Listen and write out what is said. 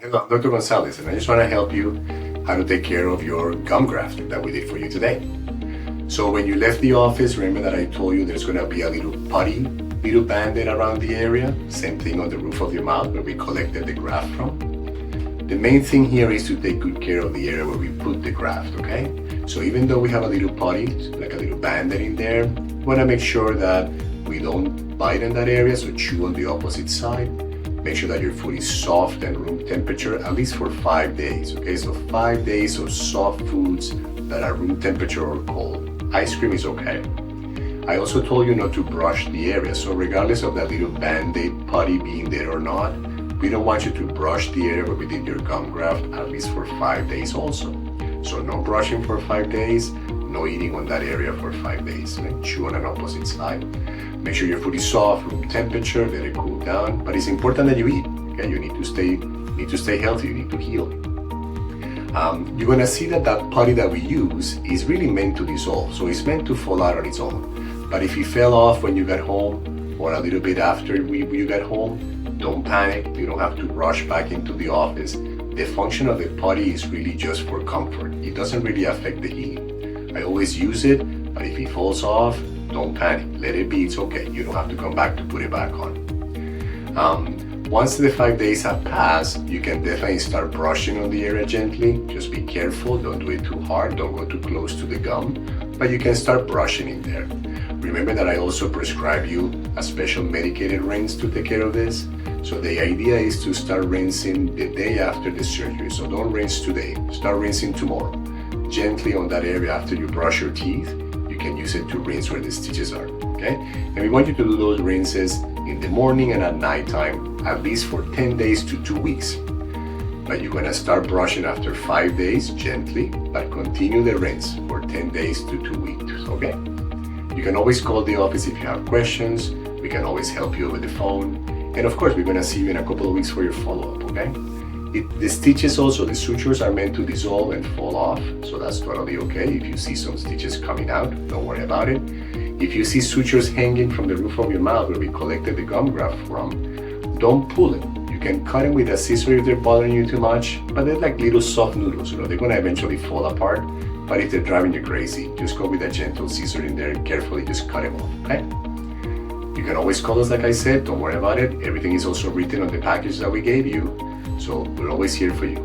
Hello, I'm Dr. Gonzalez, and I just want to help you how to take care of your gum graft that we did for you today. So when you left the office, remember that I told you there's going to be a little putty, little band-aid around the area. Same thing on the roof of your mouth where we collected the graft from. The main thing here is to take good care of the area where we put the graft, okay? So even though we have a little putty, like a little band-aid in there, we want to make sure that we don't bite in that area, so chew on the opposite side. Make sure that your food is soft and room temperature, at least for 5 days, okay? So 5 days of soft foods that are room temperature or cold. Ice cream is okay. I also told you not to brush the area, so regardless of that little band-aid putty being there or not, we don't want you to brush the area where we did your gum graft at least for 5 days also. So no brushing for 5 days, no eating on that area for 5 days. Right? Chew on an opposite side. Make sure your food is soft, room temperature, let it cool down. But it's important that you eat. Okay, you need to stay healthy. You need to heal. You're gonna see that putty that we use is really meant to dissolve. So it's meant to fall out on its own. But if it fell off when you got home or a little bit after you got home, don't panic. You don't have to rush back into the office. The function of the putty is really just for comfort. It doesn't really affect the healing. I always use it, but if it falls off, don't panic. Let it be. It's okay. You don't have to come back to put it back on. Once the 5 days have passed, you can definitely start brushing on the area gently. Just be careful. Don't do it too hard. Don't go too close to the gum. But you can start brushing in there. Remember that I also prescribe you a special medicated rinse to take care of this. So the idea is to start rinsing the day after the surgery. So don't rinse today. Start rinsing tomorrow. Gently on that area after you brush your teeth. You can use it to rinse where the stitches are, okay? And we want you to do those rinses in the morning and at nighttime, at least for 10 days to 2 weeks. But you're gonna start brushing after 5 days, gently, but continue the rinse for 10 days to 2 weeks, okay? You can always call the office if you have questions. We can always help you over the phone. And of course, we're gonna see you in a couple of weeks for your follow-up, okay? The stitches also, the sutures are meant to dissolve and fall off, so that's totally okay. If you see some stitches coming out, don't worry about it. If you see sutures hanging from the roof of your mouth where we collected the gum graft from, don't pull it. You can cut them with a scissor if they're bothering you too much, but they're like little soft noodles, they're gonna eventually fall apart. But if they're driving you crazy, just go with a gentle scissor in there and carefully just cut them off, okay? You can always call us, like I said, don't worry about it. Everything is also written on the package that we gave you. So we're always here for you.